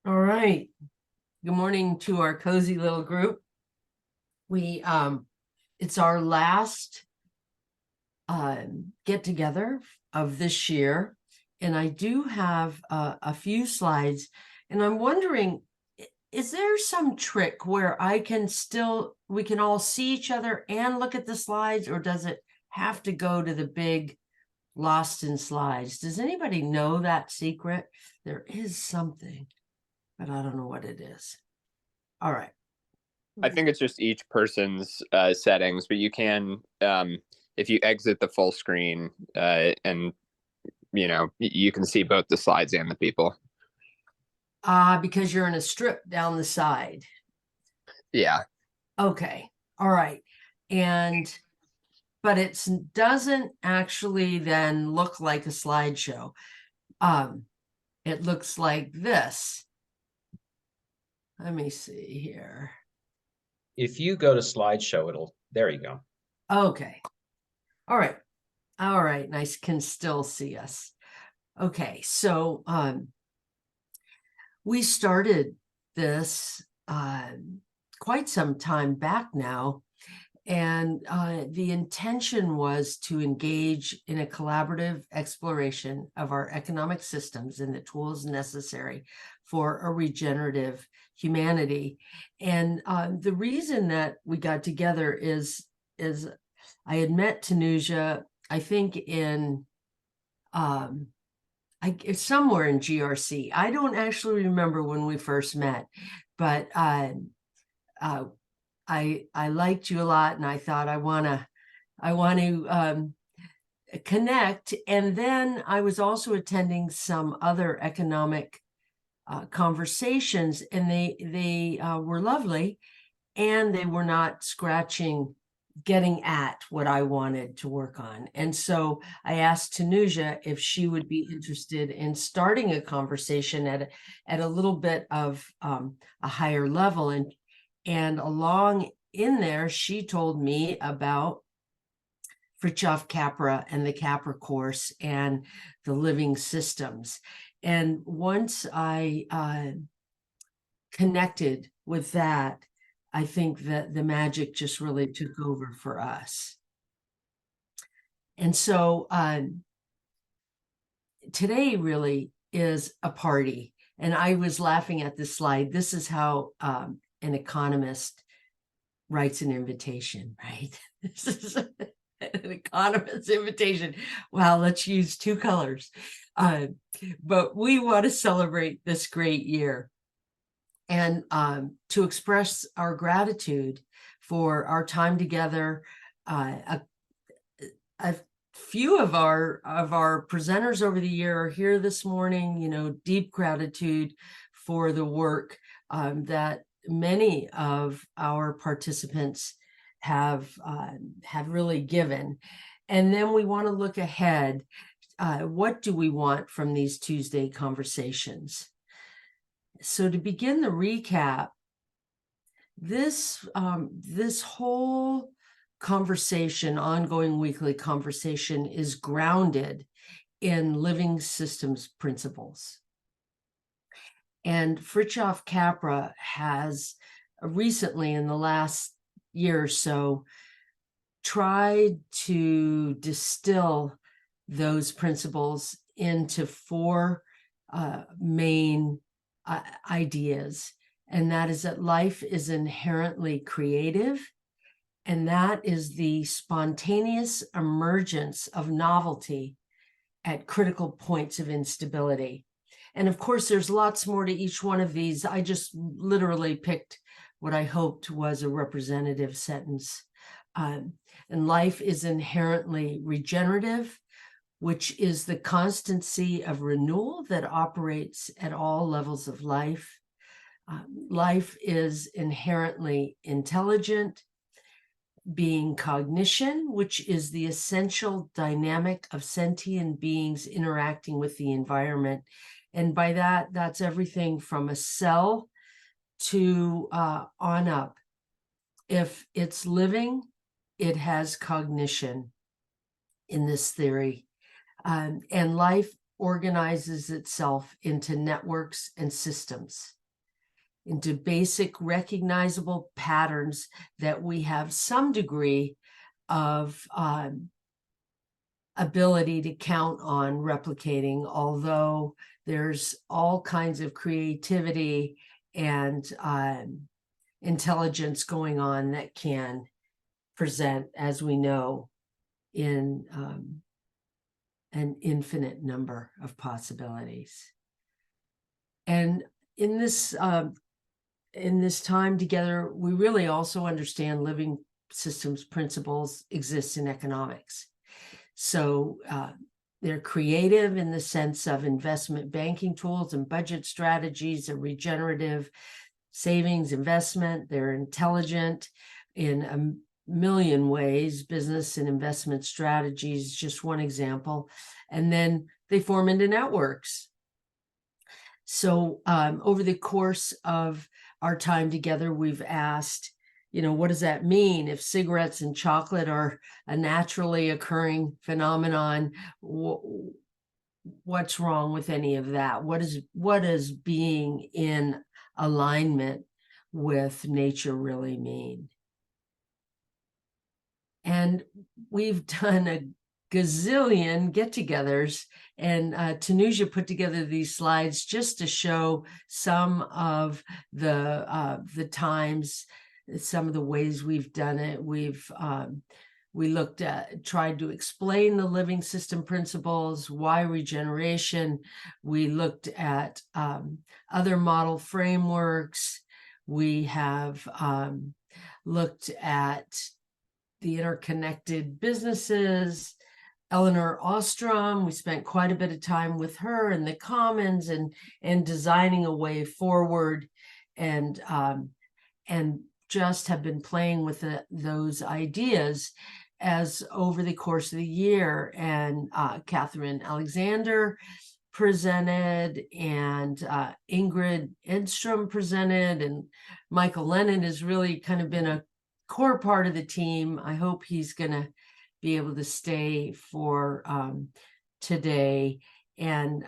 All right. Good morning to our cozy little group. It's our last get together of this year, and I do have a few slides, and I'm wondering, is there some trick where we can all see each other and look at the slides, or does it have to go to the big lost in slides? Does anybody know that secret? There is something, but I don't know what it is. All right. I think it's just each person's settings, but you can, if you exit the full screen, and you can see both the slides and the people. Because you're in a strip down the side. Yeah. Okay. All right. But it doesn't actually then look like a slideshow. It looks like this. Let me see here. If you go to slideshow, there you go. Okay. All right. All right. And I can still see us. Okay. So we started this quite some time back now. And the intention was to engage in a collaborative exploration of our economic systems and the tools necessary for a regenerative humanity. And the reason that we got together is I had met Tanuja, I think it's somewhere in GRC. I don't actually remember when we first met, but I liked you a lot, and I thought I want to connect. And then I was also attending some other economic conversations, and they were lovely, and they were not getting at what I wanted to work on. And so I asked Tanuja if she would be interested in starting a conversation at a little bit of a higher level. And along in there, she told me about Fritjof Capra and the Capra course and the living systems. And once I connected with that, I think that the magic just really took over for us. And so today really is a party. And I was laughing at this slide. This is how an economist writes an invitation, right? This is an economist's invitation. Wow, let's use two colors. But we want to celebrate this great year, and to express our gratitude for our time together. A few of our presenters over the year are here this morning. Deep gratitude for the work that many of our participants have really given. And then we want to look ahead. What do we want from these Tuesday conversations? So to begin the recap, this whole conversation, ongoing weekly conversation, is grounded in living systems principles. And Fritjof Capra has recently, in the last year or so, tried to distill those principles into four main ideas. And that is that life is inherently creative, and that is the spontaneous emergence of novelty at critical points of instability. And of course, there's lots more to each one of these. I just literally picked what I hoped was a representative sentence. And life is inherently regenerative, which is the constancy of renewal that operates at all levels of life. Life is inherently intelligent, being cognition, which is the essential dynamic of sentient beings interacting with the environment. And by that, that's everything from a cell to on up. If it's living, it has cognition in this theory. And life organizes itself into networks and systems. into basic recognizable patterns that we have some degree of ability to count on replicating, although there's all kinds of creativity and intelligence going on that can present, as we know, in an infinite number of possibilities. And in this time together, we really also understand living systems principles exist in economics. So they're creative in the sense of investment banking tools and budget strategies, and regenerative savings investment. They're intelligent in a million ways, business and investment strategies, just one example. And then they form into networks. So over the course of our time together, we've asked, what does that mean? If cigarettes and chocolate are a naturally occurring phenomenon, what's wrong with any of that? What does being in alignment with nature really mean? And we've done a gazillion get-togethers, and Tanuja put together these slides just to show some of the times, some of the ways we've done it. We tried to explain the living system principles, why regeneration. We looked at other model frameworks. We have looked at the interconnected businesses. Eleanor Ostrom, we spent quite a bit of time with her in the Commons and designing a way forward, and just have been playing with those ideas as over the course of the year. And Catherine Alexander presented, and Ingrid Edstrom presented, and Michael Lennon has really kind of been a core part of the team. I hope he's going to be able to stay for today and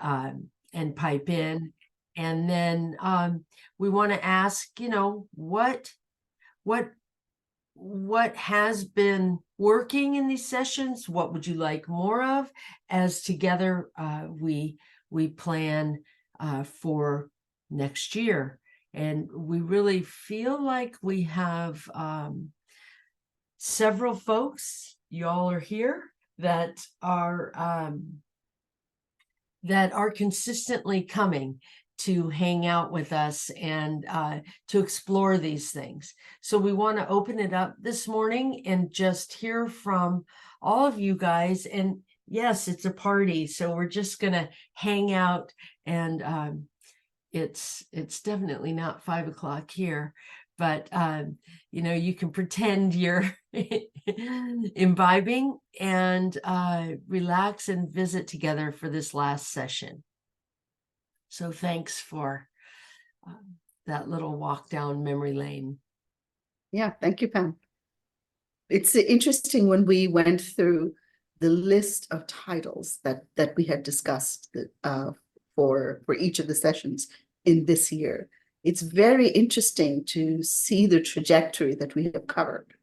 pipe in. And then we want to ask, what has been working in these sessions? What would you like more of? As together we plan for next year. And we really feel like we have several folks, y'all are here, that are consistently coming to hang out with us and to explore these things. So we want to open it up this morning and just hear from all of you guys. And yes, it's a party, so we're just going to hang out, and it's definitely not 5 o'clock here, but you can pretend you're imbibing and relax and visit together for this last session. So thanks for that little walk down memory lane. Yeah, thank you, Pam. It's interesting when we went through the list of titles that we had discussed for each of the sessions in this year. It's very interesting to see the trajectory that we have covered.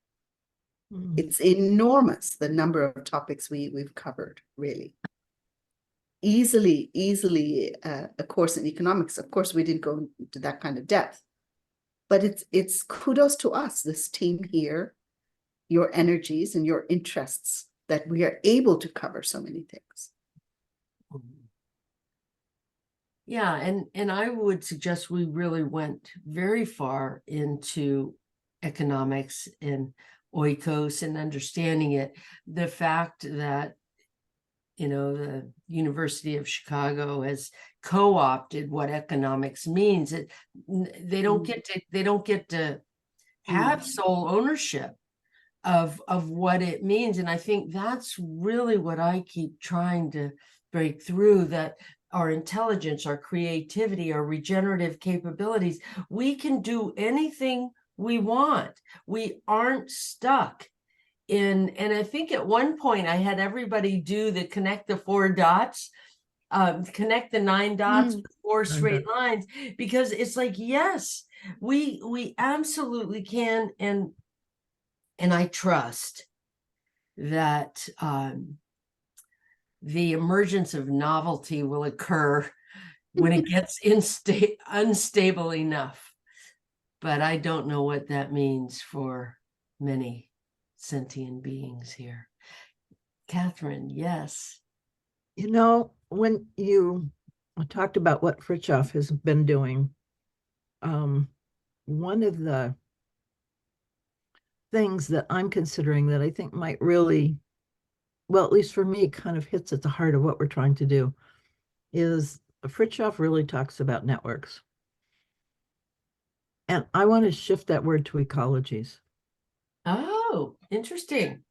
Mm-hmm. It's enormous, the number of topics we've covered, really. Easily a course in economics. Of course, we didn't go into that kind of depth, but it's kudos to us, this team here, your energies and your interests, that we are able to cover so many things. Yeah, and I would suggest we really went very far into economics and oikos and understanding it. The fact that the University of Chicago has co-opted what economics means. They don't get to have sole ownership of what it means. And I think that's really what I keep trying to break through, that our intelligence, our creativity, our regenerative capabilities, we can do anything we want. We aren't stuck in, and I think at one point I had everybody do the connect the 4 dots, connect the 9 dots Mm. with 4 9 straight lines, because it's like, yes, we absolutely can, and I trust that the emergence of novelty will occur when it gets unstable enough. But I don't know what that means for many sentient beings here. Catherine, yes. You know, when you talked about what Fritjof has been doing, one of the things that I'm considering that I think might really, well, at least for me, kind of hits at the heart of what we're trying to do is Fritjof really talks about networks. And I want to shift that word to ecologies. Oh, interesting.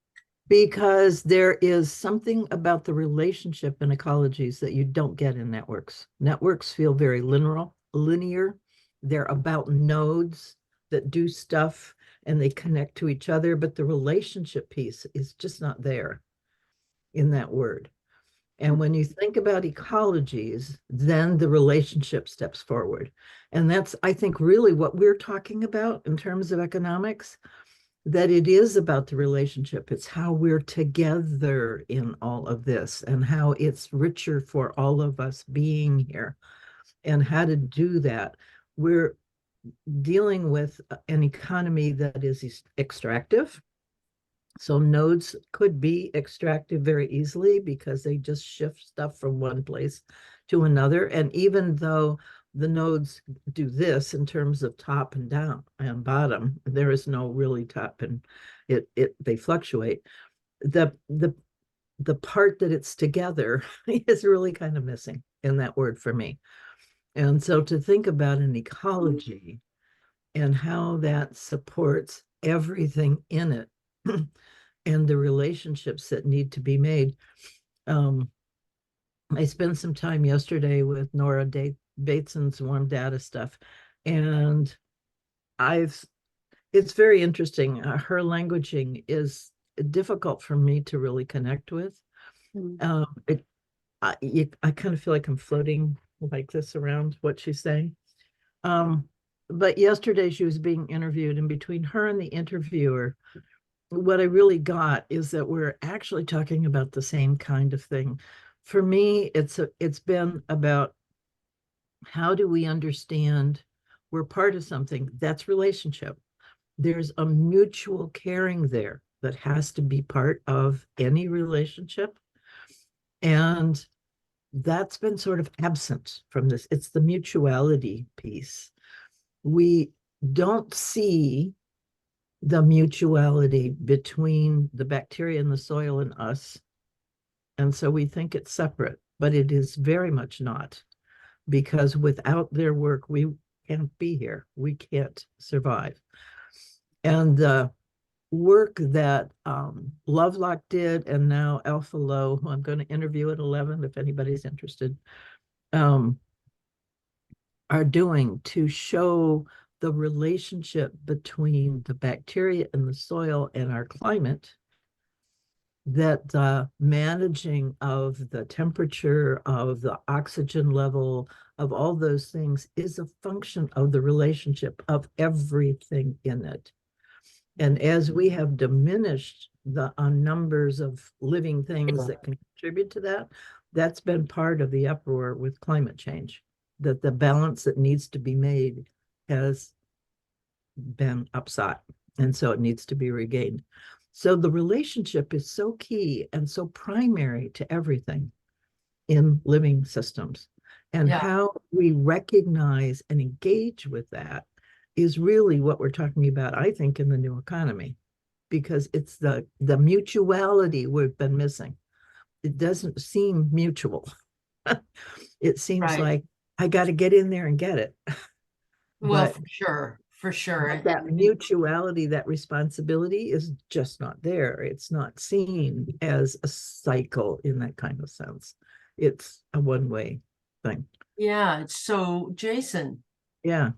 Because there is something about the relationship in ecologies that you don't get in networks. Networks feel very linear. They're about nodes that do stuff and they connect to each other, but the relationship piece is just not there in that word. And when you think about ecologies, then the relationship steps forward. And that's, I think, really what we're talking about in terms of economics, that it is about the relationship. It's how we're together in all of this and how it's richer for all of us being here and how to do that. We're dealing with an economy that is extractive. So nodes could be extractive very easily because they just shift stuff from one place to another. And even though the nodes do this in terms of top and down and bottom, there is no really top, and they fluctuate. The part that it's together is really kind of missing in that word for me. And so to think about an ecology and how that supports everything in it and the relationships that need to be made. I spent some time yesterday with Nora Bateson's warm data stuff, and it's very interesting. Her languaging is difficult for me to really connect with. I kind of feel like I'm floating like this around what she's saying. But yesterday she was being interviewed, and between her and the interviewer, what I really got is that we're actually talking about the same kind of thing. For me, it's been about how do we understand we're part of something that's relationship. There's a mutual caring there that has to be part of any relationship. And that's been sort of absent from this. It's the mutuality piece. We don't see the mutuality between the bacteria in the soil and us. And so we think it's separate, but it is very much not, because without their work, we can't be here. We can't survive. And the work that Lovelock did, and now Alpha Low, who I'm going to interview at 11 if anybody's interested, are doing to show the relationship between the bacteria in the soil and our climate, that the managing of the temperature, of the oxygen level, of all those things is a function of the relationship of everything in it. And as we have diminished the numbers of living things that can contribute to that, that's been part of the uproar with climate change, that the balance that needs to be made has been upset. And so it needs to be regained. So the relationship is so key and so primary to everything in living systems. And how we recognize and engage with that is really what we're talking about, I think, in the new economy, because it's the mutuality we've been missing. It doesn't seem mutual. It seems like I got to get in there and get it. Well, for sure. That mutuality, that responsibility is just not there. It's not seen as a cycle in that kind of sense. It's a one-way thing. Yeah. So, Jason. Yeah.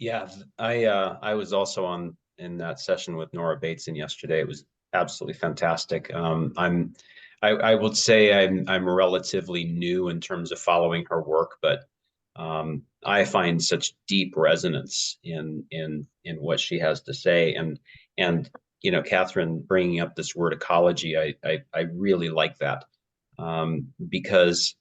Yeah, I was also in that session with Nora Bateson yesterday. It was absolutely fantastic. I would say I'm relatively new in terms of following her work, but I find such deep resonance in what she has to say, and you know, Catherine bringing up this word ecology, I really like that, because,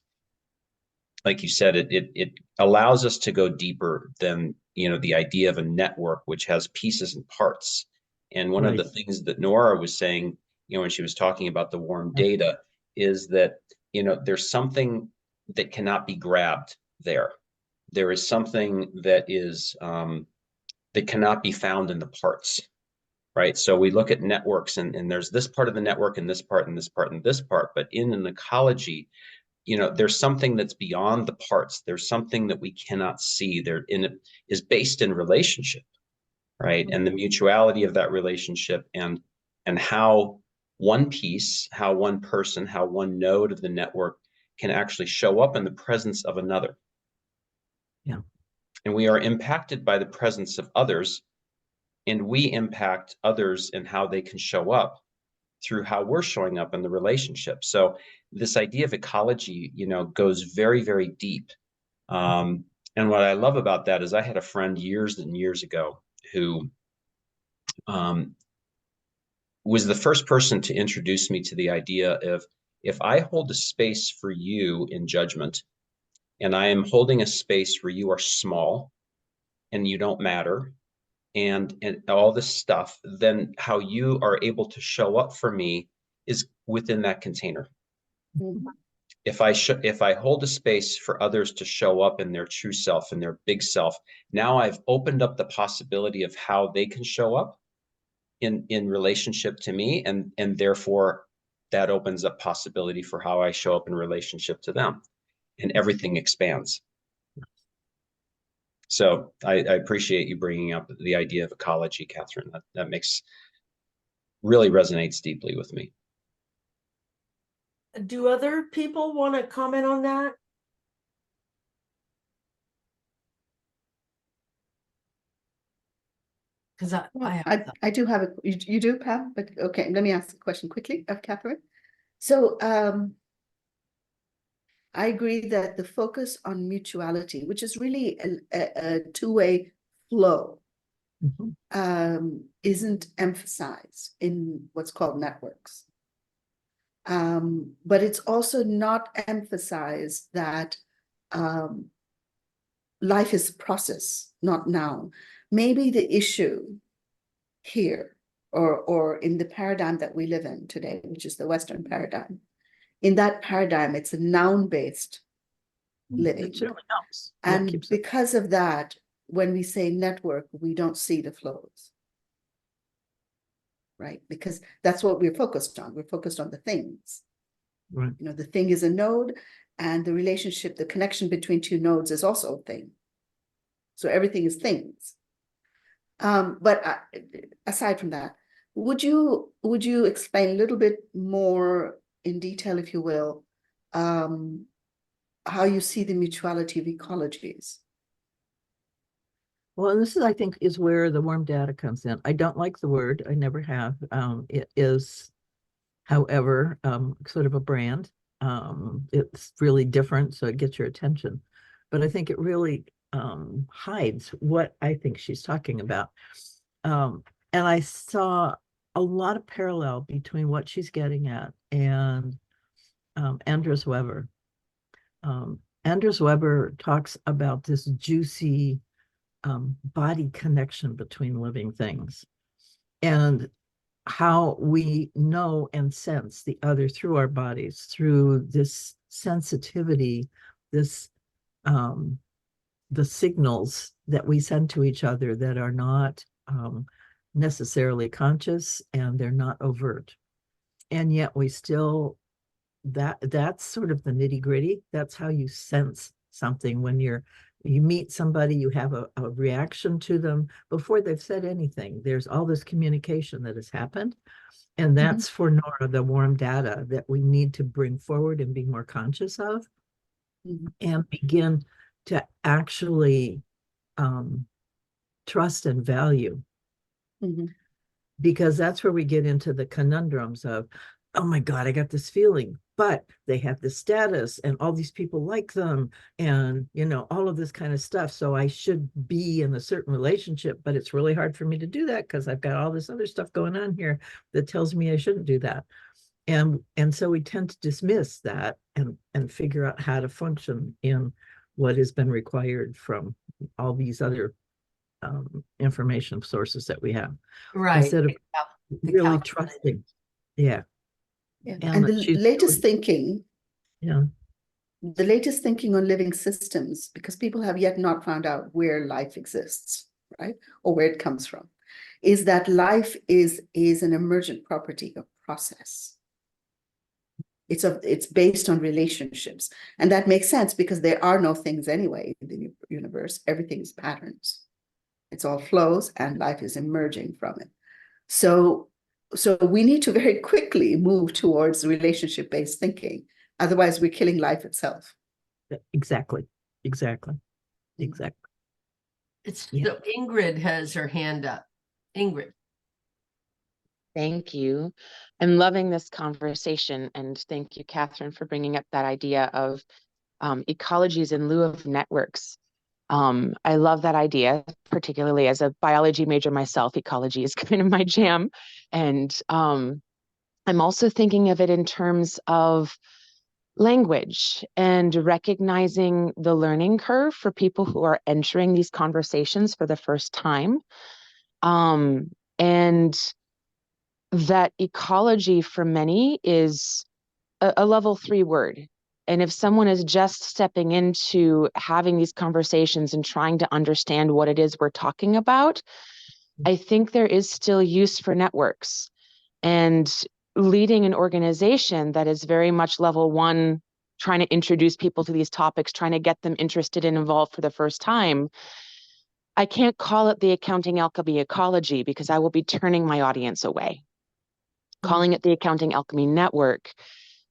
like you said, it allows us to go deeper than, you know, the idea of a network which has pieces and parts. And one of the Right. things that Nora was saying, you know, when she was talking about the warm data, is that, you know, there's something that cannot be grabbed there. There is something that is that cannot be found in the parts, right? So we look at networks, and there's this part of the network and this part and this part and this part, but in an ecology, you know, there's something that's beyond the parts. There's something that we cannot see. There in it is based in relationship, right? And the mutuality of that relationship, and how one piece, how one person, how one node of the network can actually show up in the presence of another. Yeah. And we are impacted by the presence of others, and we impact others in how they can show up through how we're showing up in the relationship. So this idea of ecology, you know, goes very, very deep. And what I love about that is I had a friend years and years ago who was the first person to introduce me to the idea of, if I hold a space for you in judgment, and I am holding a space where you are small and you don't matter, and all this stuff, then how you are able to show up for me is within that container. Mhm. If I hold a space for others to show up in their true self and their big self, now I've opened up the possibility of how they can show up in relationship to me, and therefore that opens up possibility for how I show up in relationship to them, and everything expands. So I appreciate you bringing up the idea of ecology, Catherine. That makes really resonates deeply with me. Do other people want to comment on that? Because Well, I have I do have you do, Pam, but okay, let me ask the question quickly of Catherine. So I agree that the focus on mutuality, which is really a two-way flow, isn't emphasized in what's called networks. But it's also not emphasized that life is process, not noun. Maybe the issue here, or in the paradigm that we live in today, which is the Western paradigm, in that paradigm, it's a noun-based living. It certainly helps. Yeah, And keeps it. because of that, when we say network, we don't see the flows, right? Because that's what we're focused on. We're focused on the things. Right. You know, the thing is a node, and the relationship, the connection between two nodes is also a thing. So everything is things. But aside from that, would you explain a little bit more in detail, if you will, how you see the mutuality of ecologies? Well, and this is, I think, is where the warm data comes in. I don't like the word. I never have. It is, however, sort of a brand. It's really different, so it gets your attention. But I think it really hides what I think she's talking about. And I saw a lot of parallel between what she's getting at and Andreas Weber. Andreas Weber talks about this juicy body connection between living things, and how we know and sense the other through our bodies, through this sensitivity, this the signals that we send to each other that are not necessarily conscious, and they're not overt, and yet we still, that's sort of the nitty gritty. That's how you sense something. When you meet somebody, you have a reaction to them before they've said anything. There's all this communication that has happened. And that's for Nora, the warm data that we need to bring forward and be more conscious of, and begin to actually trust and value. Because that's where we get into the conundrums of, oh my God, I got this feeling, but they have this status and all these people like them and, you know, all of this kind of stuff. So I should be in a certain relationship, but it's really hard for me to do that because I've got all this other stuff going on here that tells me I shouldn't do that. And so we tend to dismiss that and figure out how to function in what has been required from all these other information sources that we have, Right. instead of The really calculated. trusting. Yeah. Yeah. And And that the she's latest really- thinking, Yeah. the latest thinking on living systems, because people have yet not found out where life exists, right? Or where it comes from, is that life is an emergent property of process. It's based on relationships. And that makes sense because there are no things anyway in the universe. Everything is patterns. It's all flows and life is emerging from it. So we need to very quickly move towards relationship-based thinking. Otherwise, we're killing life itself. Exactly. Exactly. It's Yeah. so Ingrid has her hand up. Ingrid. Thank you. I'm loving this conversation, and thank you, Catherine, for bringing up that idea of ecologies in lieu of networks. I love that idea, particularly as a biology major myself. Ecology is kind of my jam. And I'm also thinking of it in terms of language and recognizing the learning curve for people who are entering these conversations for the first time. And that ecology for many is a level 3 word. And if someone is just stepping into having these conversations and trying to understand what it is we're talking about, I think there is still use for networks. And leading an organization that is very much level 1, trying to introduce people to these topics, trying to get them interested and involved for the first time, I can't call it the accounting alchemy ecology because I will be turning my audience away. Calling it the Accounting Alchemy Network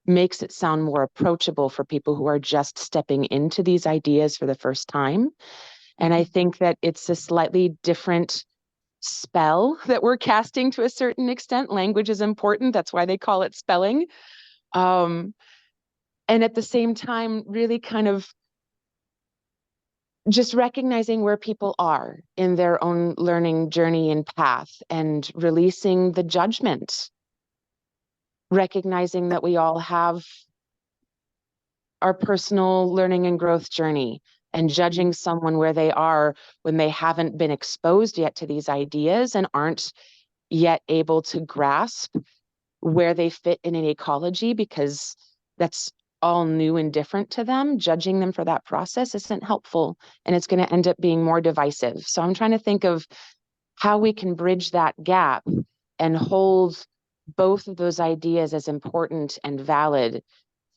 makes it sound more approachable for people who are just stepping into these ideas for the first time. And I think that it's a slightly different spell that we're casting to a certain extent. Language is important. That's why they call it spelling. And at the same time, really kind of just recognizing where people are in their own learning journey and path and releasing the judgment. Recognizing that we all have our personal learning and growth journey, and judging someone where they are when they haven't been exposed yet to these ideas and aren't yet able to grasp where they fit in an ecology because that's all new and different to them. Judging them for that process isn't helpful, and it's going to end up being more divisive. So I'm trying to think of how we can bridge that gap and hold both of those ideas as important and valid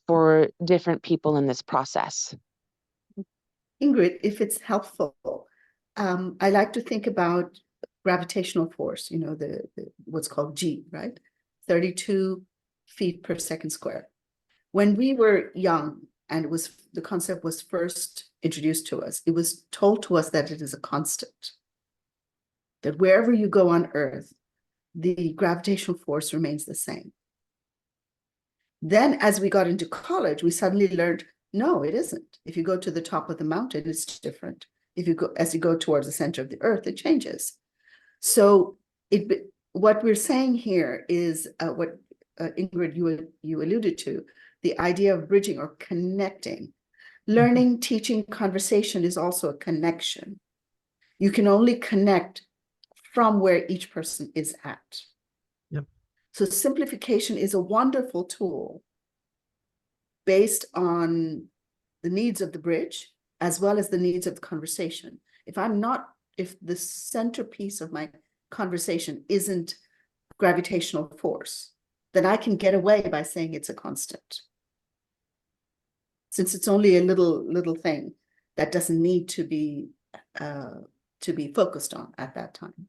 for different people in this process. Ingrid, if it's helpful, I like to think about gravitational force, you know, the what's called G, right? 32 feet per second square. When we were young and the concept was first introduced to us, it was told to us that it is a constant, that wherever you go on Earth, the gravitational force remains the same. Then as we got into college, we suddenly learned, no, it isn't. If you go to the top of the mountain, it's different. As you go towards the center of the Earth, it changes. So what we're saying here is what Ingrid, you alluded to, the idea of bridging or connecting. Learning, teaching, conversation is also a connection. You can only connect from where each person is at. Yep. So simplification is a wonderful tool based on the needs of the bridge as well as the needs of the conversation. If the centerpiece of my conversation isn't gravitational force, then I can get away by saying it's a constant. Since it's only a little thing that doesn't need to be focused on at that time.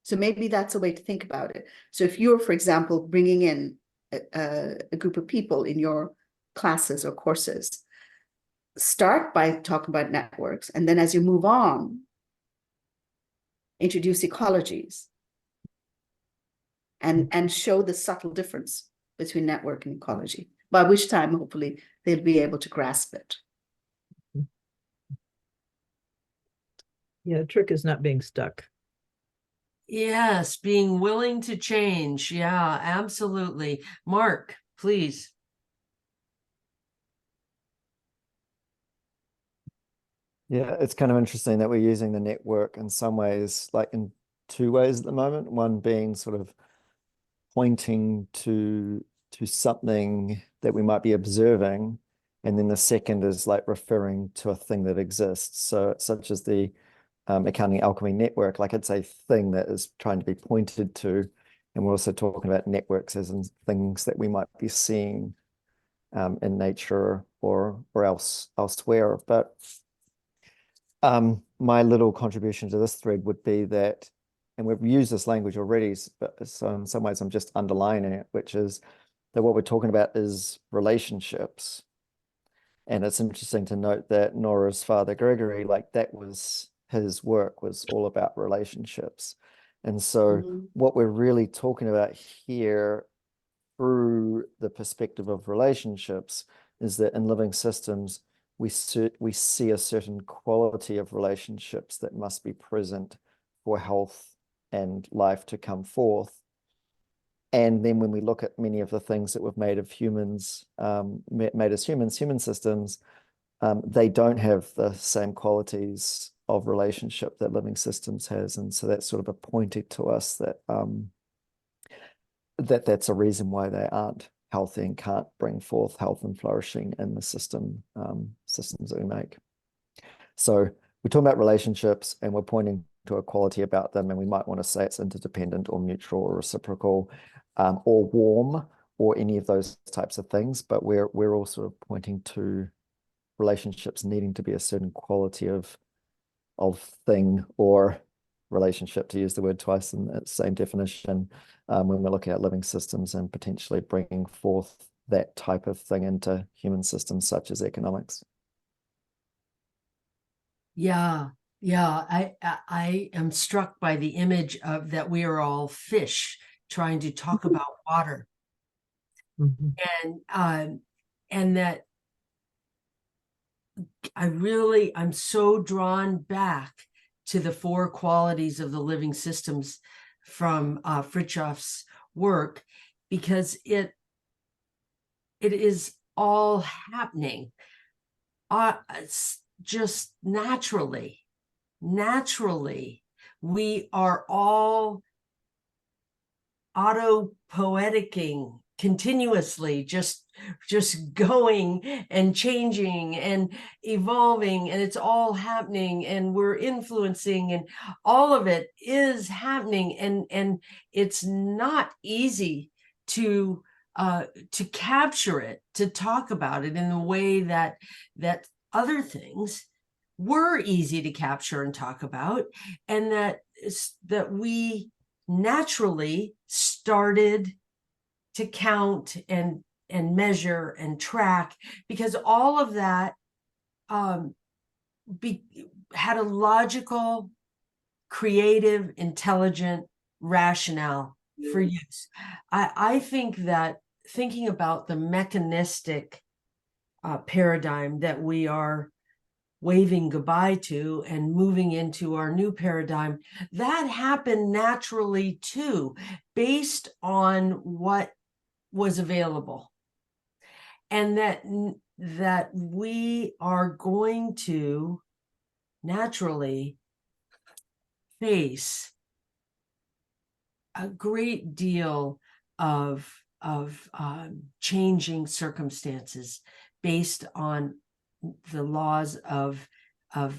So maybe that's a way to think about it. So if you're, for example, bringing in a group of people in your classes or courses, start by talking about networks. And then as you move on, introduce ecologies and show the subtle difference between network and ecology, by which time hopefully they'll be able to grasp it. Yeah, the trick is not being stuck. Yes, being willing to change. Yeah, absolutely. Mark, please. Yeah, it's kind of interesting that we're using the network in some ways, like in two ways at the moment. One being sort of pointing to something that we might be observing, and then the second is like referring to a thing that exists. So such as the accounting alchemy network, like it's a thing that is trying to be pointed to, and we're also talking about networks as in things that we might be seeing in nature or elsewhere. But my little contribution to this thread would be that, and we've used this language already, but so in some ways I'm just underlining it, which is that what we're talking about is relationships. And it's interesting to note that Nora's father, Gregory, like that was his work was all about relationships. And so what we're really talking about here through the perspective of relationships is that in living systems, we see a certain quality of relationships that must be present for health and life to come forth. And then when we look at many of the things that we've made of humans, made as humans, human systems, they don't have the same qualities of relationship that living systems has. And so that's sort of a pointer to us that that's a reason why they aren't healthy and can't bring forth health and flourishing in the systems that we make. So we're talking about relationships and we're pointing to a quality about them, and we might want to say it's interdependent or mutual or reciprocal or warm or any of those types of things, but we're all sort of pointing to relationships needing to be a certain quality of thing or relationship, to use the word twice in the same definition, when we're looking at living systems and potentially bringing forth that type of thing into human systems such as economics. Yeah, I am struck by the image of that we are all fish trying to talk about water, and that I'm so drawn back to the four qualities of the living systems from Fritjof's work, because it is all happening just naturally. We are all auto-poeticking continuously, just going and changing and evolving, and it's all happening, and we're influencing, and all of it is happening, and it's not easy to capture it, to talk about it in the way that other things were easy to capture and talk about, and that we naturally started to count and measure and track, because all of that had a logical, creative, intelligent rationale for use. I think that thinking about the mechanistic paradigm that we are waving goodbye to and moving into our new paradigm, that happened naturally too, based on what was available. And that we are going to naturally face a great deal of changing circumstances based on the laws of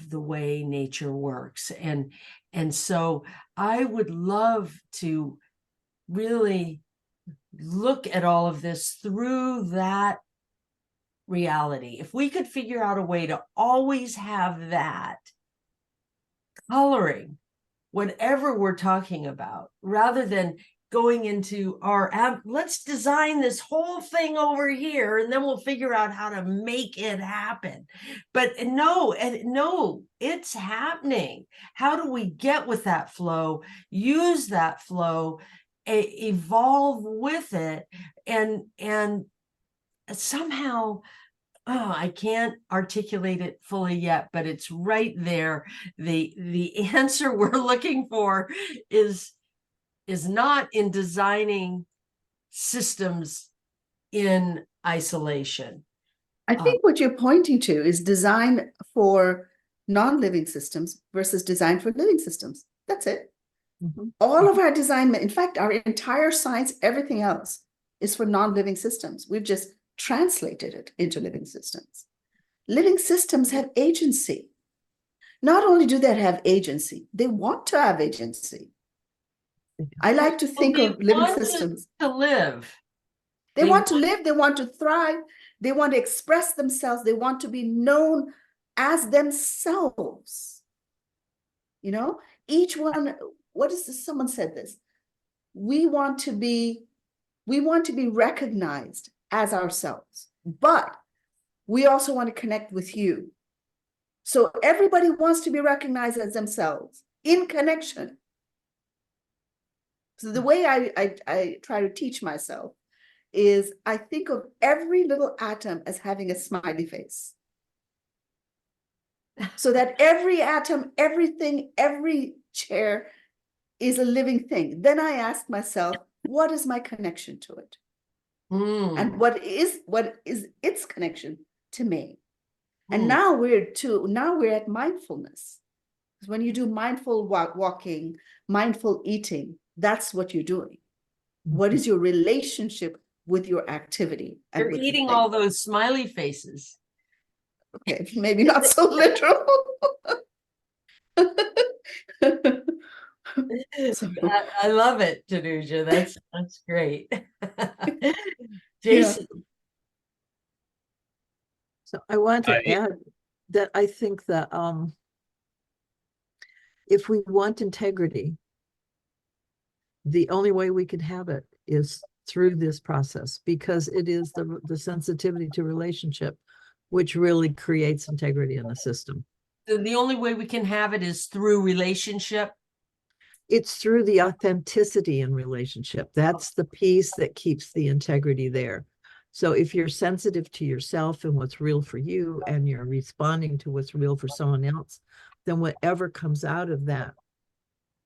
the way nature works. And so I would love to really look at all of this through that reality. If we could figure out a way to always have that coloring whatever we're talking about, rather than going into let's design this whole thing over here and then we'll figure out how to make it happen. But no, it's happening. How do we get with that flow, use that flow, evolve with it, and somehow, oh, I can't articulate it fully yet, but it's right there. The answer we're looking for is not in designing systems in isolation. I think what you're pointing to is design for non-living systems versus design for living systems. That's it. Mhm. All of our design, in fact, our entire science, everything else is for non-living systems. We've just translated it into living systems. Living systems have agency. Not only do they have agency, they want to have agency. I like to think They of living want systems. to live. They want to live, they want to thrive, they want to express themselves, they want to be known as themselves. You know, each one, what is this? Someone said this. We want to be recognized as ourselves, but we also want to connect with you. So everybody wants to be recognized as themselves in connection. So the way I try to teach myself is I think of every little atom as having a smiley face. So that every atom, everything, every chair is a living thing. Then I ask myself, what is my connection to it? And what is its connection to me? And now we're at mindfulness. Because when you do mindful walking, mindful eating, that's what you're doing. What is your relationship with your activity? You're eating all those smiley faces. Okay, maybe not so literal. So, I love it, Tanuja. That's great. Jason. So I want to add that I think that if we want integrity, the only way we can have it is through this process, because it is the sensitivity to relationship which really creates integrity in the system. So the only way we can have it is through relationship. It's through the authenticity in relationship. That's the piece that keeps the integrity there. So if you're sensitive to yourself and what's real for you, and you're responding to what's real for someone else, then whatever comes out of that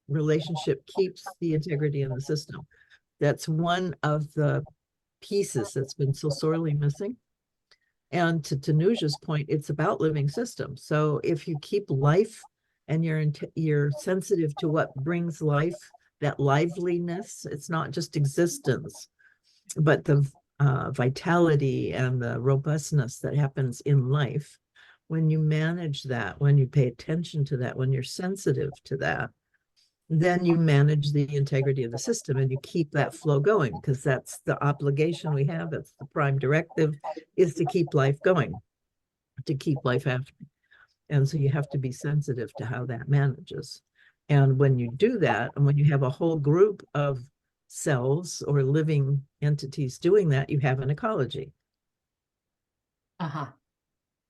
relationship keeps the integrity in the system. That's one of the pieces that's been so sorely missing. And to Tanuja's point, it's about living systems. So if you keep life and you're sensitive to what brings life, that liveliness, it's not just existence, but the vitality and the robustness that happens in life. When you manage that, when you pay attention to that, when you're sensitive to that, then you manage the integrity of the system and you keep that flow going, because that's the obligation we have. That's the prime directive, is to keep life going, to keep life happening. And so you have to be sensitive to how that manages. And when you do that, and when you have a whole group of cells or living entities doing that, you have an ecology.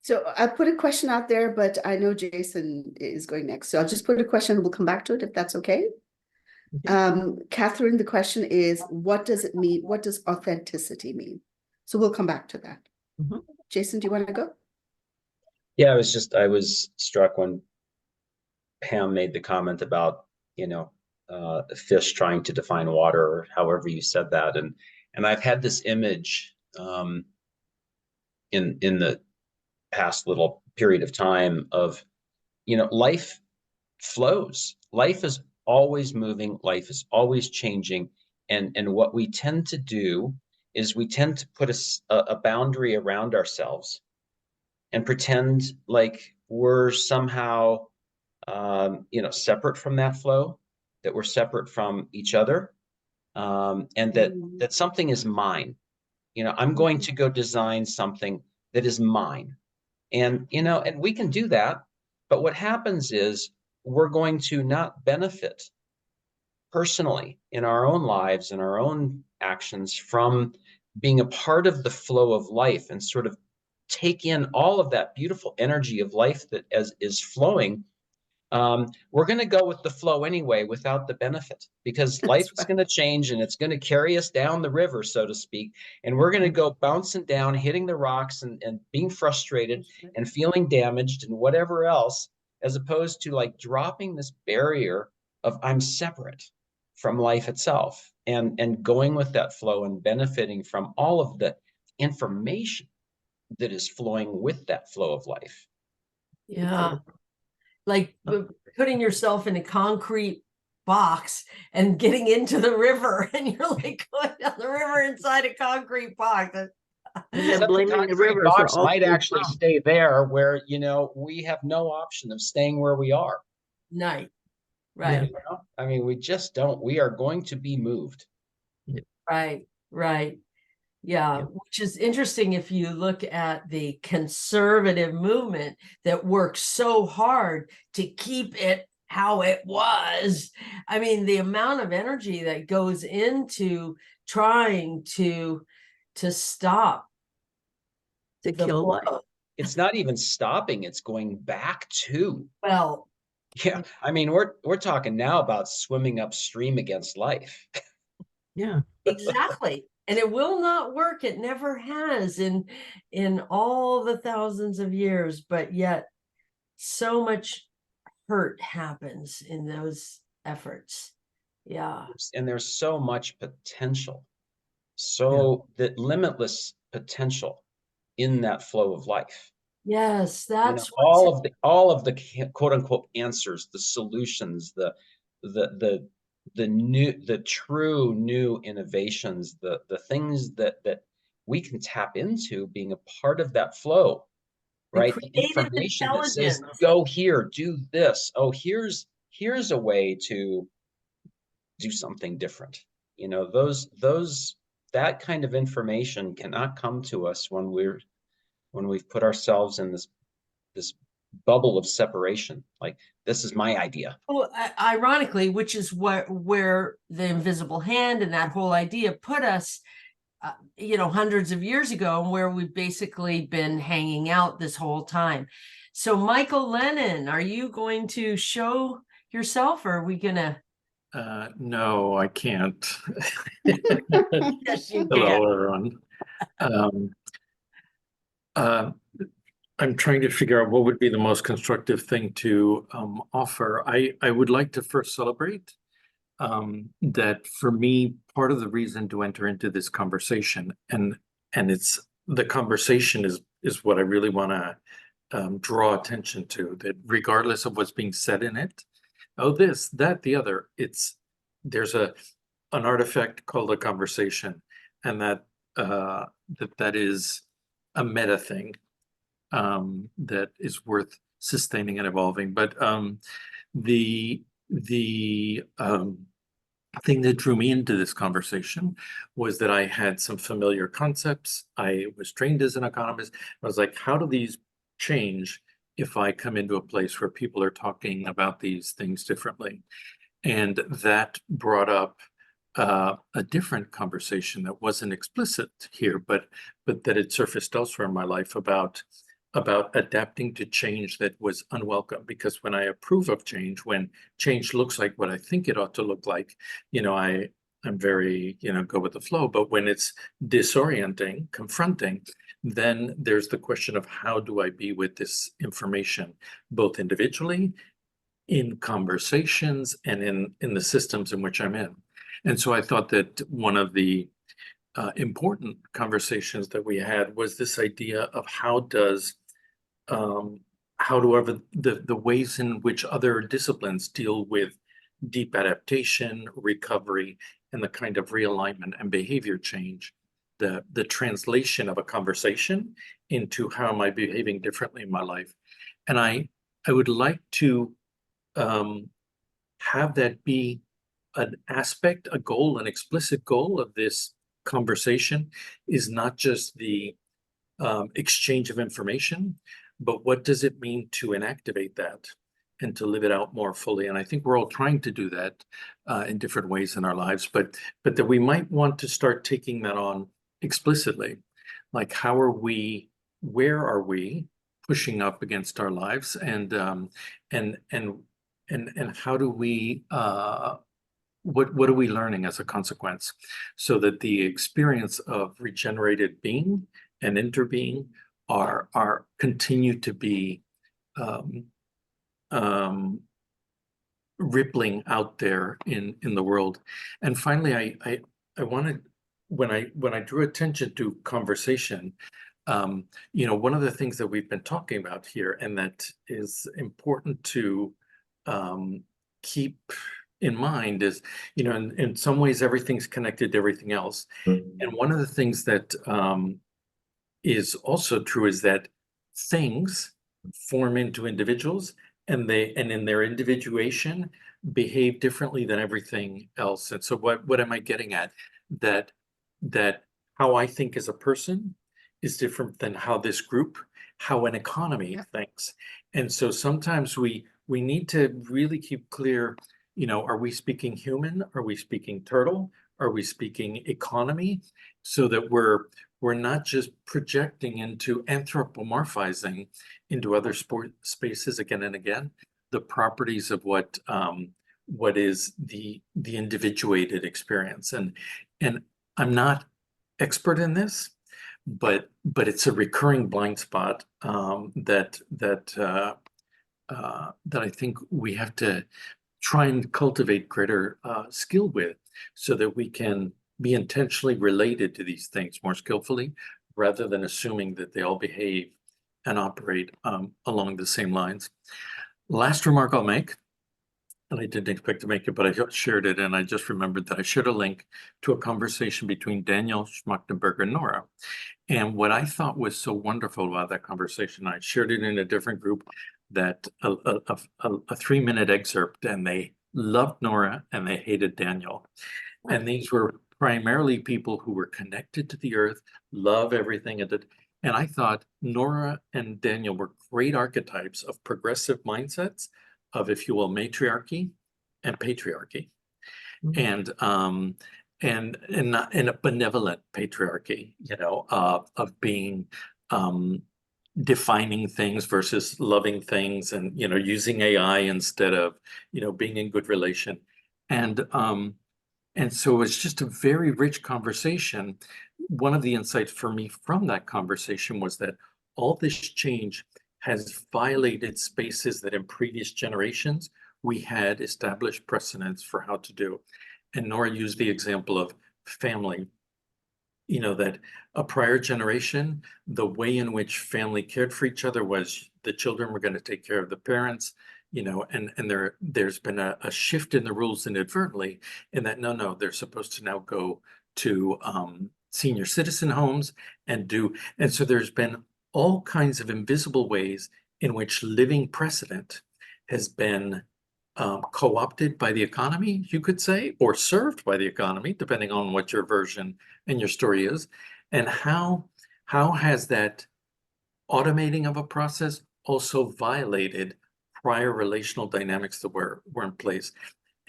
So I put a question out there, but I know Jason is going next. So I'll just put a question and we'll come back to it if that's okay. Catherine, the question is, what does it mean? What does authenticity mean? So we'll come back to that. Jason, do you want to go? Yeah, I was struck when Pam made the comment about, fish trying to define water, or however you said that. And I've had this image in the past little period of time of, life flows. Life is always moving. Life is always changing. And what we tend to do is we tend to put a boundary around ourselves and pretend like we're somehow, separate from that flow, that we're separate from each other, and that something is mine. I'm going to go design something that is mine. And, and we can do that. But what happens is we're going to not benefit personally in our own lives and our own actions from being a part of the flow of life and sort of take in all of that beautiful energy of life that is flowing, we're going to go with the flow anyway without the benefit, because life is going to change and it's going to carry us down the river, so to speak. And we're going to go bouncing down, hitting the rocks and being frustrated and feeling damaged and whatever else, as opposed to like dropping this barrier of I'm separate from life itself and going with that flow and benefiting from all of the information that is flowing with that flow of life. Yeah. Like putting yourself in a concrete box and getting into the river, and you're like going down the river inside a concrete box. And then Except the blaming the concrete river for box all might the actually problems. stay there, where we have no option of staying where we are. Night. Yeah. Right. I mean, we just don't. We are going to be moved. Right. Right. Yeah, Yeah. which is interesting if you look at the conservative movement that works so hard to keep it how it was. I mean, the amount of energy that goes into trying to stop To the kill life. flow. It's not even stopping, it's going back to. Well, Yeah, I mean, we're talking now about swimming upstream against life. Yeah. exactly. And it will not work. It never has in all the thousands of years, but yet so much hurt happens in those efforts. Yeah. And there's so much potential, so that limitless potential in that flow of life. Yes, You know, that's all of the quote unquote answers, the solutions, the true new innovations, the things that we can tap into being a part of that flow, the right? The creative information that says, intelligence. go here, do this. Oh, here's a way to do something different. You know, that kind of information cannot come to us when we've put ourselves in this bubble of separation. Like, this is my idea. Well, ironically, which is where the invisible hand and that whole idea put us, hundreds of years ago, and where we've basically been hanging out this whole time. So, Michael Lennon, are you going to show yourself, or are we gonna? No, I can't. Yes, you can. Hello, everyone. I'm trying to figure out what would be the most constructive thing to offer. I would like to first celebrate that for me, part of the reason to enter into this conversation, and it's the conversation is what I really want to draw attention to, that regardless of what's being said in it, oh, this, that, the other, there's an artifact called a conversation, and that is a meta thing that is worth sustaining and evolving. But the thing that drew me into this conversation was that I had some familiar concepts. I was trained as an economist. I was like, how do these change if I come into a place where people are talking about these things differently? And that brought up a different conversation that wasn't explicit here, but that had surfaced elsewhere in my life about adapting to change that was unwelcome. Because when I approve of change, when change looks like what I think it ought to look like, I'm very, go with the flow. But when it's disorienting, confronting, then there's the question of how do I be with this information, both individually, in conversations, and in the systems in which I'm in. And so I thought that one of the important conversations that we had was this idea of how do the ways in which other disciplines deal with deep adaptation, recovery, and the kind of realignment and behavior change, the translation of a conversation into how am I behaving differently in my life. And I would like to have that be an aspect, a goal, an explicit goal of this conversation, is not just the exchange of information, but what does it mean to inactivate that and to live it out more fully? And I think we're all trying to do that in different ways in our lives, but that we might want to start taking that on explicitly. Like, where are we pushing up against our lives, and and how do we what are we learning as a consequence, so that the experience of regenerated being and interbeing are continue to be rippling out there in the world. And finally, I wanted, when I drew attention to conversation, you know, one of the things that we've been talking about here, and that is important to keep in mind, is, you know, in some ways everything's connected to everything else. And one of the things that is also true is that things form into individuals, and in their individuation behave differently than everything else. And so what am I getting at? That how I think as a person is different than how this group, how an economy thinks. And so sometimes we need to really keep clear, you know, are we speaking human? Are we speaking turtle? Are we speaking economy? So that we're not just projecting into anthropomorphizing into other spaces again and again the properties of what is the individuated experience. And I'm not expert in this, but it's a recurring blind spot that I think we have to try and cultivate greater skill with, so that we can be intentionally related to these things more skillfully, rather than assuming that they all behave and operate along the same lines. Last remark I'll make, and I didn't expect to make it, but I shared it, and I just remembered that I shared a link to a conversation between Daniel Schmachtenberger and Nora. And what I thought was so wonderful about that conversation, I shared it in a different group, that a 3-minute excerpt, and they loved Nora and they hated Daniel. And these were primarily people who were connected to the earth, love everything. And I thought Nora and Daniel were great archetypes of progressive mindsets of, if you will, matriarchy and patriarchy. And a benevolent patriarchy, you know, of being defining things versus loving things, and, you know, using AI instead of, you know, being in good relation. And so it's just a very rich conversation. One of the insights for me from that conversation was that all this change has violated spaces that in previous generations we had established precedents for how to do. And Nora used the example of family. You know, that a prior generation, the way in which family cared for each other was the children were going to take care of the parents, you know, and there's been a shift in the rules inadvertently, in that no, they're supposed to now go to senior citizen homes and so there's been all kinds of invisible ways in which living precedent has been co-opted by the economy, you could say, or served by the economy, depending on what your version and your story is. And how has that automating of a process also violated prior relational dynamics that were in place?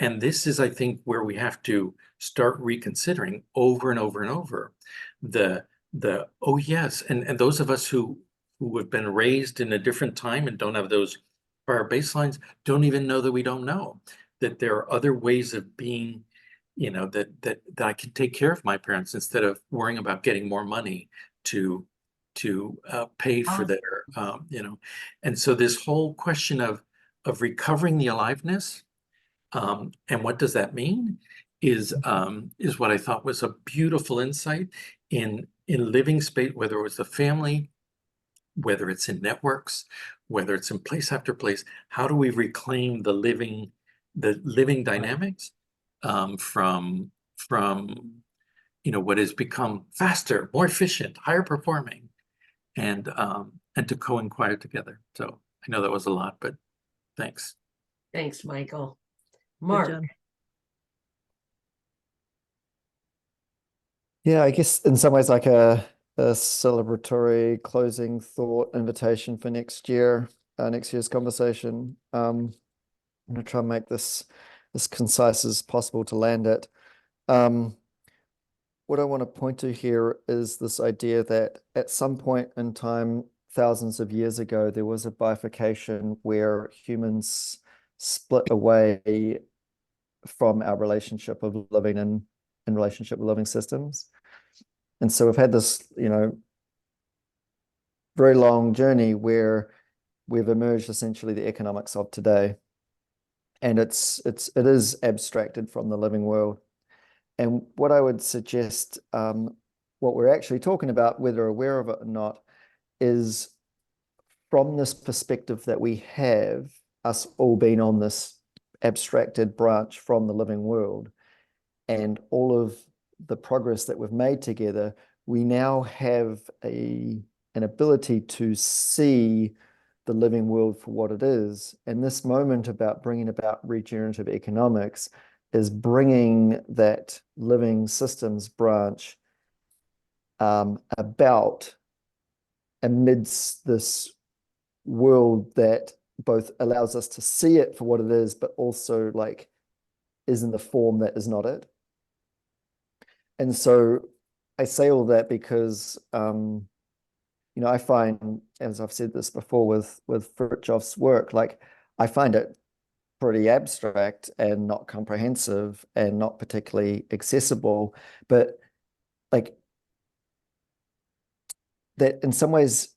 And this is, I think, where we have to start reconsidering over and over and over the oh yes, and those of us who have been raised in a different time and don't have those prior baselines don't even know that we don't know that there are other ways of being, you know, that I can take care of my parents instead of worrying about getting more money to pay for their you know. And so this whole question of recovering the aliveness, and what does that mean, is what I thought was a beautiful insight in living space, whether it was the family, whether it's in networks, whether it's in place after place. How do we reclaim the living dynamics from you know, what has become faster, more efficient, higher performing, and to co-inquire together. So I know that was a lot, but thanks. Thanks, Michael. Good Mark. job. Yeah, I guess in some ways like a celebratory closing thought invitation for next year's conversation. I'm going to try and make this as concise as possible to land it. What I want to point to here is this idea that at some point in time, thousands of years ago, there was a bifurcation where humans split away from our relationship of living in relationship with living systems. And so we've had this, very long journey where we've emerged essentially the economics of today. And it is abstracted from the living world. And what I would suggest, what we're actually talking about, whether aware of it or not, is from this perspective that we have, us all being on this abstracted branch from the living world, and all of the progress that we've made together, we now have an ability to see the living world for what it is. And this moment about bringing about regenerative economics is bringing that living systems branch about amidst this world that both allows us to see it for what it is, but also like is in the form that is not it. And so I say all that because I find, as I've said this before with Fritjof's work, like I find it pretty abstract and not comprehensive and not particularly accessible, but like that in some ways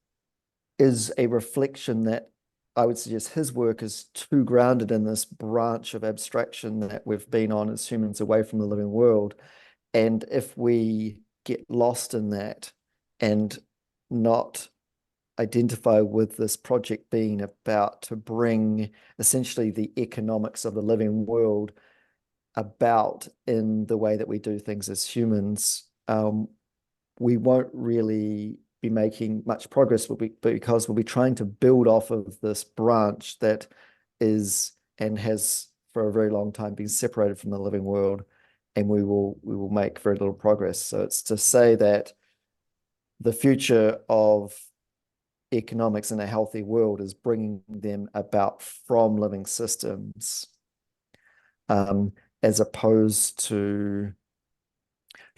is a reflection that I would suggest his work is too grounded in this branch of abstraction that we've been on as humans away from the living world. And if we get lost in that and not identify with this project being about to bring essentially the economics of the living world about in the way that we do things as humans, we won't really be making much progress because we'll be trying to build off of this branch that is and has for a very long time been separated from the living world, and we will make very little progress. So it's to say that the future of economics in a healthy world is bringing them about from living systems, as opposed to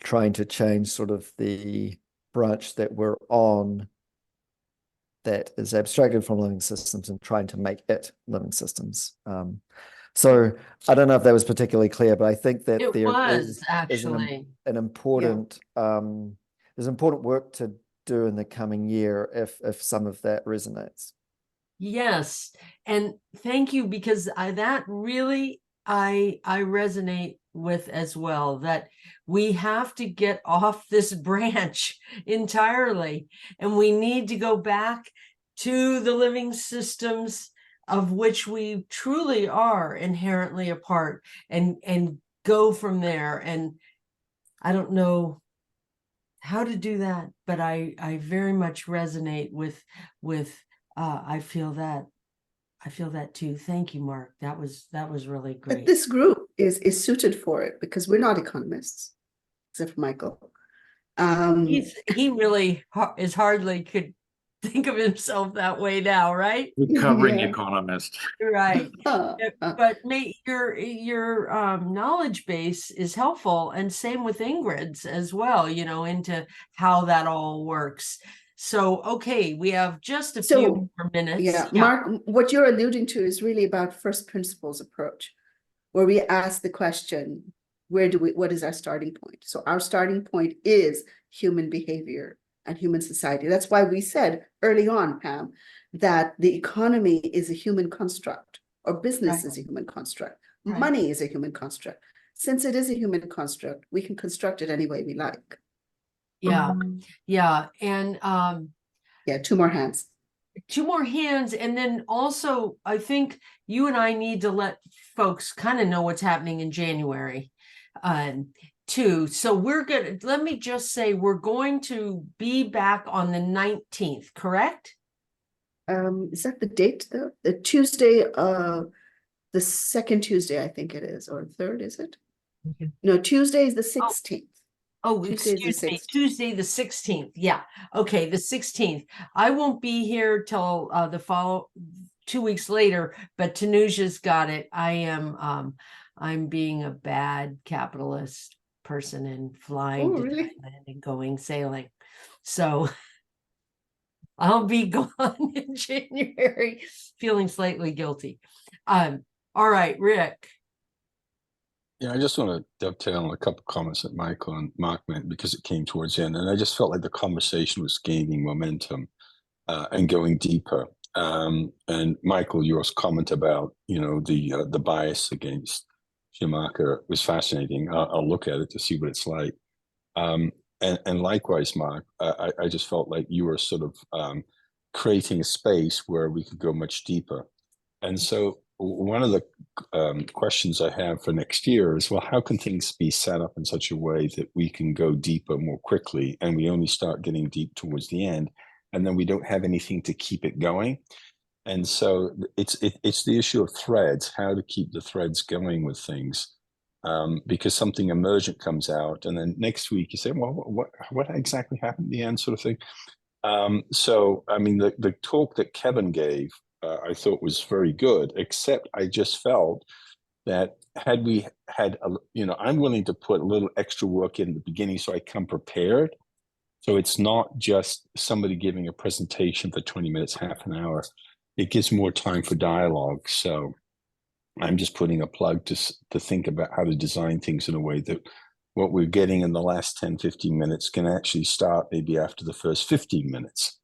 trying to change sort of the branch that we're on that is abstracted from living systems and trying to make it living systems. So I don't know if that was particularly clear, but I think that It there was is actually. an important there's important work to do in the coming year if some of that resonates. Yes, and thank you, because that really I resonate with as well, that we have to get off this branch entirely, and we need to go back to the living systems of which we truly are inherently a part, and go from there. And I don't know how to do that, but I very much resonate with I feel that too. Thank you, Mark. That was really But great. this group is suited for it because we're not economists, except for Michael. He really is hardly could think of himself that way now, right? Recovering Yeah. economist. Right. Uh, But your knowledge base is helpful, and same with Ingrid's as well, into how that all works. So, okay, we have just a few more minutes. Yeah, Mark, what you're alluding to is really about first principles approach, where we ask the question, what is our starting point? So our starting point is human behavior and human society. That's why we said early on, Pam, that the economy is a human construct, or business is a human construct. Right. Money is a human construct. Since it is a human construct, we can construct it any way we like. Yeah. Yeah. And yeah, two more hands. And then also I think you and I need to let folks kind of know what's happening in January too. So let me just say, we're going to be back on the 19th, correct? Is that the date though? The Tuesday, the second Tuesday, I think it is, or third, is it? Okay. No, Tuesday is the 16th. Oh, Tuesday is the excuse me, 16th. Tuesday the 16th. Yeah. Okay, the 16th. I won't be here till the 2 weeks later, but Tanuja's got it. I'm being a bad capitalist person and flying Oh, to really? Thailand and going sailing. So I'll be gone in January, feeling slightly guilty. All right, Rick. Yeah, I just want to dovetail on a couple of comments that Michael and Mark meant because it came towards the end, and I just felt like the conversation was gaining momentum and going deeper. And Michael, your comment about the bias against Schumacher was fascinating. I'll look at it to see what it's like. And likewise, Mark, I just felt like you were sort of creating a space where we could go much deeper. And so one of the questions I have for next year is, well, how can things be set up in such a way that we can go deeper more quickly, and we only start getting deep towards the end, and then we don't have anything to keep it going? And so it's the issue of threads, how to keep the threads going with things. Because something emergent comes out, and then next week you say, well, what exactly happened at the end, sort of thing. So, I mean, the talk that Kevin gave, I thought was very good, except I just felt that had we had, I'm willing to put a little extra work in the beginning so I come prepared. So it's not just somebody giving a presentation for 20 minutes, half an hour. It gives more time for dialogue. So I'm just putting a plug to think about how to design things in a way that what we're getting in the last 10, 15 minutes can actually start maybe after the first 15 minutes.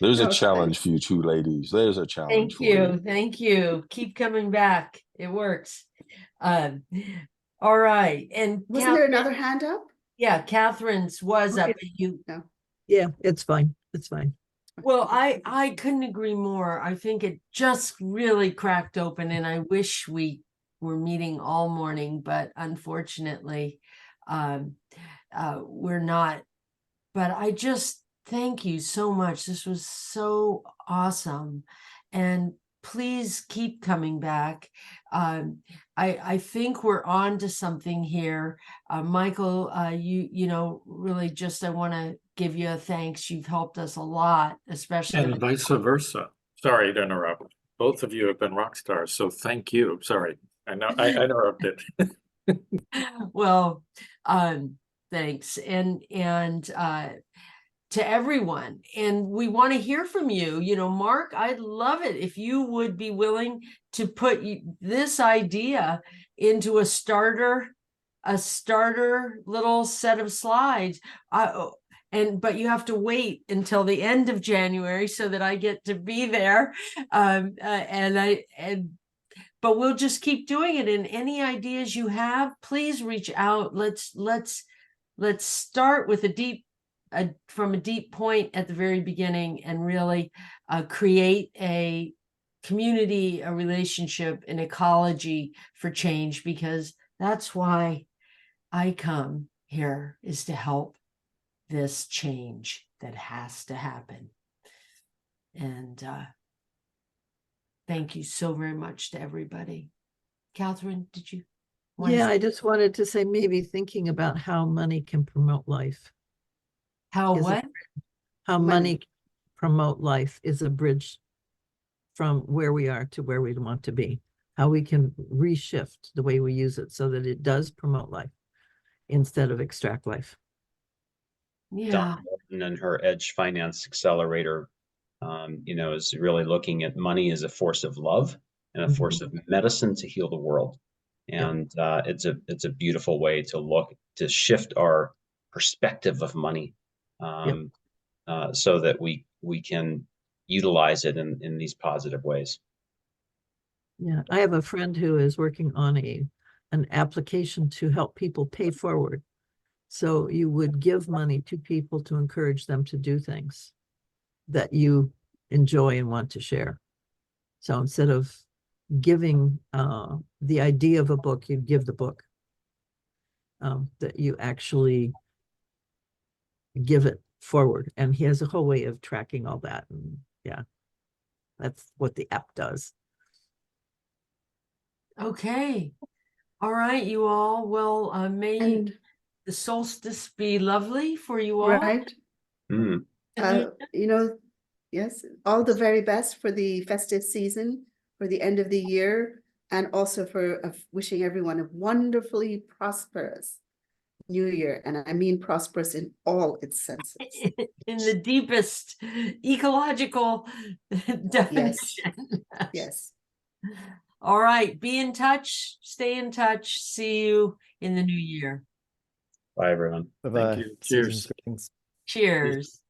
There's a challenge for you two ladies. There's a challenge for you. Thank you. Thank you. Keep coming back. It works. All right. And Wasn't there another hand up? Yeah, Catherine's was up. You No. Yeah, it's fine. It's fine. Well, I couldn't agree more. I think it just really cracked open, and I wish we were meeting all morning, but unfortunately, we're not. But I just thank you so much. This was so awesome, and please keep coming back. I think we're on to something here. Michael, you really just, I want to give you a thanks. You've helped us a lot, especially. And vice versa. Sorry to interrupt. Both of you have been rock stars, so thank you. Sorry, I know I interrupted. Well, thanks. And to everyone. And we want to hear from you. Mark, I'd love it if you would be willing to put this idea into a starter little set of slides. But you have to wait until the end of January so that I get to be there. But we'll just keep doing it. And any ideas you have, please reach out. Let's start with from a deep point at the very beginning, and really create a community, a relationship, an ecology for change, because that's why I come here, is to help this change that has to happen. And thank you so very much to everybody. Catherine, did you want Yeah, I just wanted to say, maybe thinking about how money can promote life. How Is what? How money can promote life is a bridge from where we are to where we want to be. How we can reshift the way we use it so that it does promote life instead of extract life. Yeah. Dawn Morton and her Edge Finance Accelerator, is really looking at money as a force of love and a force of medicine to heal the world. And it's a beautiful way to shift our perspective of money, so that we can utilize it in these positive ways. Yeah, I have a friend who is working on an application to help people pay forward. So you would give money to people to encourage them to do things that you enjoy and want to share. So instead of giving the idea of a book, you'd give the book. That you actually give it forward. And he has a whole way of tracking all that. And yeah, that's what the app does. Okay. All right, you all. Well, may the solstice be lovely for you all. Right. Mm. Yes, all the very best for the festive season, for the end of the year, and also for wishing everyone a wonderfully prosperous new year. And I mean prosperous in all its senses. In the deepest ecological definition. Yes. All right, be in touch, stay in touch. See you in the new year. Bye, everyone. Bye-bye. you. Season's Cheers. greetings. Cheers.